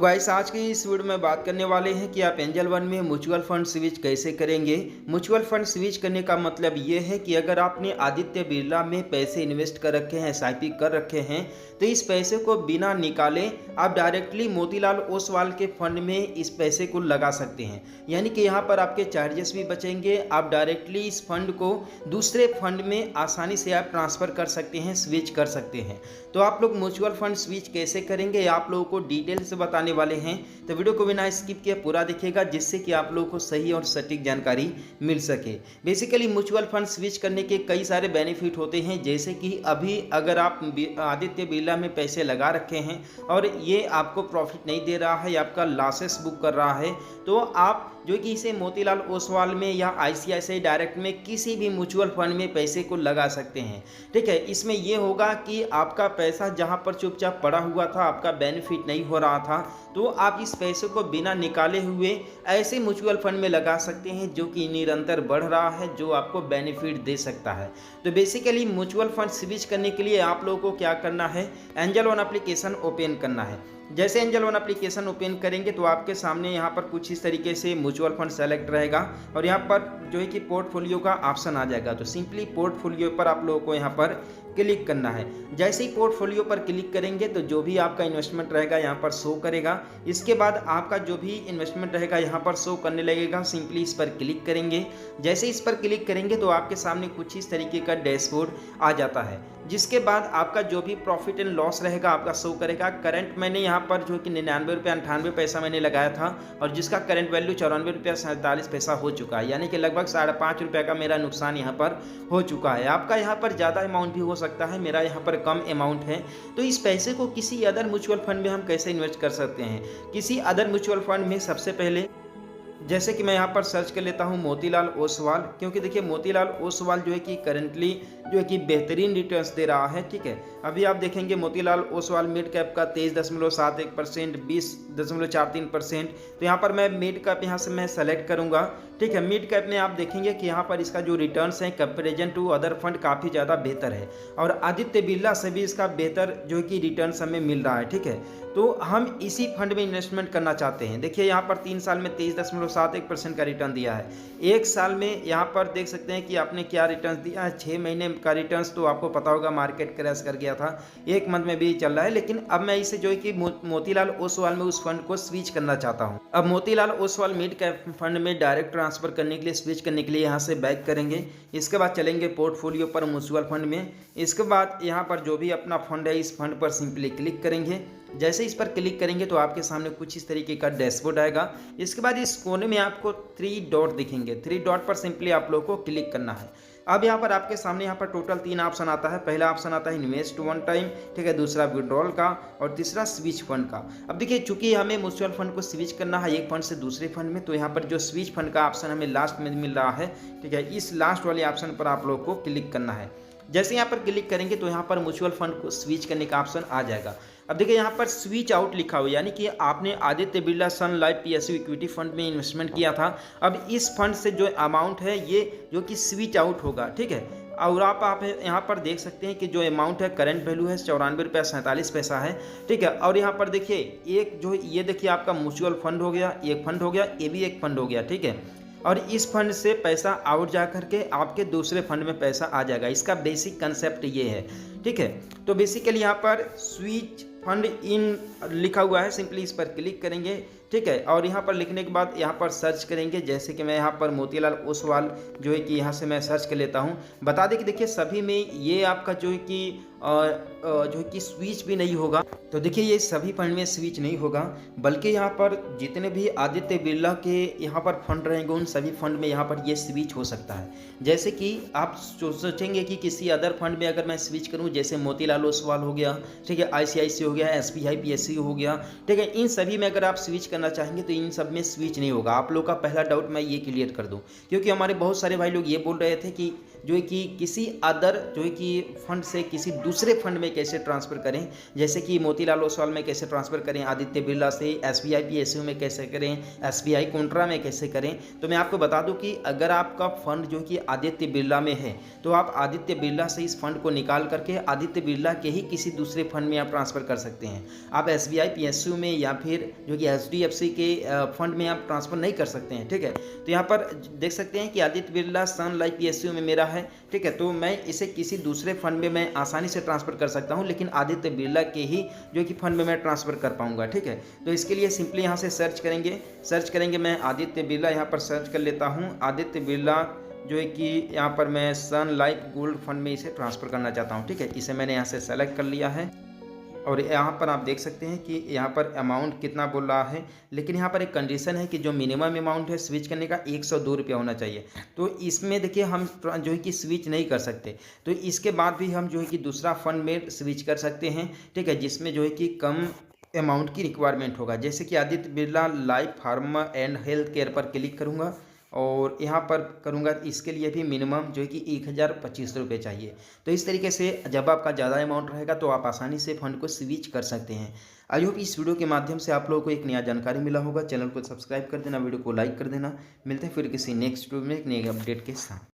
Guys आज की इस वीडियो में बात करने वाले हैं कि आप एंजल वन में म्यूचुअल फंड स्विच कैसे करेंगे। म्यूचुअल फंड स्विच करने का मतलब ये है कि अगर आपने आदित्य बिरला में पैसे इन्वेस्ट कर रखे हैं, एसआईपी कर रखे हैं, तो इस पैसे को बिना निकाले आप डायरेक्टली मोतीलाल ओसवाल के फंड में इस पैसे को लगा सकते हैं। यानी कि यहाँ पर आपके चार्जेस भी बचेंगे। आप डायरेक्टली इस फंड को दूसरे फंड में आसानी से आप ट्रांसफ़र कर सकते हैं, स्विच कर सकते हैं। तो आप लोग म्यूचुअल फंड स्विच कैसे करेंगे आप लोगों को डिटेल से बताने वाले हैं, तो वीडियो को बिना स्किप किए पूरा देखिएगा जिससे कि आप लोगों को सही और सटीक जानकारी मिल सके। बेसिकली म्यूचुअल फंड स्विच करने के कई सारे बेनिफिट होते हैं, जैसे कि अभी अगर आप आदित्य बिरला में पैसे लगा रखे हैं और ये आपको प्रॉफिट नहीं दे रहा है, आपका लॉसेस बुक कर रहा है, तो आप जो कि इसे मोतीलाल ओसवाल में या आईसीआईसीआई डायरेक्ट में किसी भी म्यूचुअल फंड में पैसे को लगा सकते हैं। ठीक है, इसमें यह होगा कि आपका पैसा जहां पर चुपचाप पड़ा हुआ था, आपका बेनिफिट नहीं हो रहा था, तो आप इस पैसे को बिना निकाले हुए ऐसे म्यूचुअल फंड में लगा सकते हैं जो कि निरंतर बढ़ रहा है, जो आपको बेनिफिट दे सकता है। तो बेसिकली म्यूचुअल फंड स्विच करने के लिए आप लोगों को क्या करना है, एंजल वन एप्लीकेशन ओपन करना है। जैसे एंजल वन एप्लीकेशन ओपन करेंगे तो आपके सामने यहाँ पर कुछ इस तरीके से म्यूचुअल फंड सेलेक्ट रहेगा और यहाँ पर जो है कि पोर्टफोलियो का ऑप्शन आ जाएगा। तो सिंपली पोर्टफोलियो पर आप लोगों को यहाँ पर क्लिक करना है। जैसे ही पोर्टफोलियो पर क्लिक करेंगे तो जो भी आपका इन्वेस्टमेंट रहेगा यहाँ पर शो करेगा। इसके बाद आपका जो भी इन्वेस्टमेंट रहेगा यहाँ पर शो करने लगेगा। सिंपली इस पर क्लिक करेंगे। जैसे इस पर क्लिक करेंगे तो आपके सामने कुछ इस तरीके का डैशबोर्ड आ जाता है, जिसके बाद आपका जो भी प्रॉफिट एंड लॉस रहेगा आपका शो करेगा। करंट मैंने यहाँ पर जो कि 99 रुपये 98 पैसा मैंने लगाया था और जिसका करंट वैल्यू 94 रुपये 47 पैसा हो चुका है, यानी कि लगभग 5.5 रुपये का मेरा नुकसान यहाँ पर हो चुका है। आपका यहाँ पर ज़्यादा अमाउंट भी हो सकता है, मेरा यहाँ पर कम अमाउंट है। तो इस पैसे को किसी अदर म्यूचुअल फंड में हम कैसे इन्वेस्ट कर सकते हैं। किसी अदर म्यूचुअल फंड में सबसे पहले जैसे कि मैं यहाँ पर सर्च कर लेता हूँ मोतीलाल ओसवाल, क्योंकि देखिए मोतीलाल ओसवाल जो है कि करेंटली जो है कि बेहतरीन रिटर्न्स दे रहा है। ठीक है, अभी आप देखेंगे मोतीलाल ओसवाल मिड कैप का 23.71%, 20.43%। तो यहाँ पर मैं मिड कैप यहाँ से मैं सेलेक्ट करूँगा। ठीक है, मिड कैप में आप देखेंगे कि यहाँ पर इसका जो रिटर्न्स है कंपेरिजन टू अदर फंड काफ़ी ज़्यादा बेहतर है और आदित्य बिरला से भी इसका बेहतर जो है कि रिटर्न्स हमें मिल रहा है। ठीक है, तो हम इसी फंड में इन्वेस्टमेंट करना चाहते हैं। देखिए यहाँ पर 3 साल में 23.71% का रिटर्न दिया है। 1 साल में यहाँ पर देख सकते हैं कि आपने क्या रिटर्न दिया है। 6 महीने का रिटर्न्स तो आपको पता होगा मार्केट क्रैश कर गया था, 1 मंथ में भी चल रहा है। लेकिन अब मैं इसे जो है कि मोतीलाल ओसवाल में उस फंड को स्विच करना चाहता हूँ। अब Motilal Oswal mid cap fund में डायरेक्ट ट्रांसफर करने के लिए, स्विच करने के लिए यहाँ से बैक करेंगे। इसके बाद चलेंगे पोर्टफोलियो पर म्यूचुअल फंड में। इसके बाद यहाँ पर जो भी अपना फंड है इस फंड पर सिंपली क्लिक करेंगे। जैसे इस पर क्लिक करेंगे तो आपके सामने कुछ इस तरीके का डैशबोर्ड आएगा। इसके बाद इस कोने में आपको 3 डॉट दिखेंगे, 3 डॉट पर सिंपली आप लोगों को क्लिक करना है। अब यहाँ पर आपके सामने यहाँ पर टोटल 3 ऑप्शन आता है। पहला ऑप्शन आता है इन्वेस्ट वन टाइम, ठीक है, दूसरा विड्रॉल का और तीसरा स्विच फंड का। अब देखिए चूंकि हमें म्यूचुअल फंड को स्विच करना है एक फंड से दूसरे फंड में, तो यहाँ पर जो स्विच फंड का ऑप्शन हमें लास्ट में मिल रहा है। ठीक है, इस लास्ट वाले ऑप्शन पर आप लोग को क्लिक करना है। जैसे यहाँ पर क्लिक करेंगे तो यहाँ पर म्यूचुअल फंड को स्विच करने का ऑप्शन आ जाएगा। अब देखिए यहाँ पर स्विच आउट लिखा हुआ है, यानी कि आपने आदित्य बिरला सन लाइफ पीएसयू इक्विटी फंड में इन्वेस्टमेंट किया था। अब इस फंड से जो अमाउंट है ये जो कि स्विच आउट होगा। ठीक है, और आप यहाँ पर देख सकते हैं कि जो अमाउंट है करंट वैल्यू है 94 रुपये 47 पैसा है। ठीक है, और यहाँ पर देखिए एक जो ये देखिए आपका म्यूचुअल फंड हो गया, एक फंड हो गया, ये भी एक फंड हो गया। ठीक है, और इस फंड से पैसा आउट जा करके आपके दूसरे फंड में पैसा आ जाएगा। इसका बेसिक कंसेप्ट ये है। ठीक है, तो बेसिकली यहाँ पर स्विच फंड इन लिखा हुआ है, सिंपली इस पर क्लिक करेंगे। ठीक है, और यहाँ पर लिखने के बाद यहाँ पर सर्च करेंगे। जैसे कि मैं यहाँ पर मोतीलाल ओसवाल जो है कि यहाँ से मैं सर्च कर लेता हूँ। बता दें कि देखिए सभी में ये आपका जो है कि स्विच भी नहीं होगा। तो देखिए ये सभी फंड में स्विच नहीं होगा, बल्कि यहाँ पर जितने भी आदित्य बिरला के यहाँ पर फंड रहेंगे उन सभी फंड में यहाँ पर ये स्विच हो सकता है। जैसे कि आप सोचेंगे कि किसी अदर फंड में अगर मैं स्विच करूँ, जैसे मोतीलाल ओसवाल हो गया, ठीक है, आईसीआईसीआई हो गया, एसबीआई पीएसयू हो गया, ठीक है, इन सभी में अगर आप स्विच करना चाहेंगे तो इन सब में स्विच नहीं होगा। आप लोग का पहला डाउट मैं ये क्लियर कर दूं, क्योंकि हमारे बहुत सारे भाई लोग ये बोल रहे थे कि जो है कि किसी अदर जो है कि फंड से किसी दूसरे फंड में कैसे ट्रांसफ़र करें, जैसे कि मोतीलाल ओसवाल में कैसे ट्रांसफ़र करें, आदित्य बिरला से एसबीआई पीएसयू में कैसे करें, एसबीआई कोन्ट्रा में कैसे करें। तो मैं आपको बता दूं कि अगर आपका फंड जो कि आदित्य बिरला में है तो आप आदित्य बिरला से इस फंड को निकाल करके आदित्य बिरला के ही किसी दूसरे फंड में आप ट्रांसफ़र कर सकते हैं। आप एसबीआई पीएसयू में या फिर जो कि एचडीएफसी के फंड में आप ट्रांसफ़र नहीं कर सकते हैं, ठीक है। तो यहाँ पर देख सकते हैं कि आदित्य बिरला सन लाइफ पीएसयू में मेरा है, ठीक है। तो मैं इसे किसी दूसरे फंड में मैं आसानी से ट्रांसफ़र कर सकता हूँ, लेकिन आदित्य बिरला के ही जो कि फंड में मैं ट्रांसफ़र कर पाऊँगा, ठीक है। तो इसके लिए सिंपली यहाँ से सर्च करेंगे, मैं आदित्य बिरला यहाँ पर सर्च कर लेता हूँ। आदित्य बिरला जो है कि यहाँ पर मैं सन लाइफ गोल्ड फंड में इसे ट्रांसफ़र करना चाहता हूँ, ठीक है। इसे मैंने यहाँ से सेलेक्ट कर लिया है और यहाँ पर आप देख सकते हैं कि यहाँ पर अमाउंट कितना बोल रहा है, लेकिन यहाँ पर एक कंडीशन है कि जो मिनिमम अमाउंट है स्विच करने का 102 रुपया होना चाहिए। तो इसमें देखिए हम जो है कि स्विच नहीं कर सकते, तो इसके बाद भी हम जो है कि दूसरा फंड में स्विच कर सकते हैं, ठीक है, जिसमें जो है कि कम अमाउंट की रिक्वायरमेंट होगा। जैसे कि Aditya Birla life pharma and health care पर क्लिक करूँगा और यहाँ पर करूँगा, इसके लिए भी मिनिमम जो है कि 1025 रुपये चाहिए। तो इस तरीके से जब आपका ज़्यादा अमाउंट रहेगा तो आप आसानी से फंड को स्विच कर सकते हैं। आई होप इस वीडियो के माध्यम से आप लोगों को एक नया जानकारी मिला होगा। चैनल को सब्सक्राइब कर देना, वीडियो को लाइक कर देना। मिलते हैं फिर किसी नेक्स्ट वीडियो में एक नए अपडेट के साथ।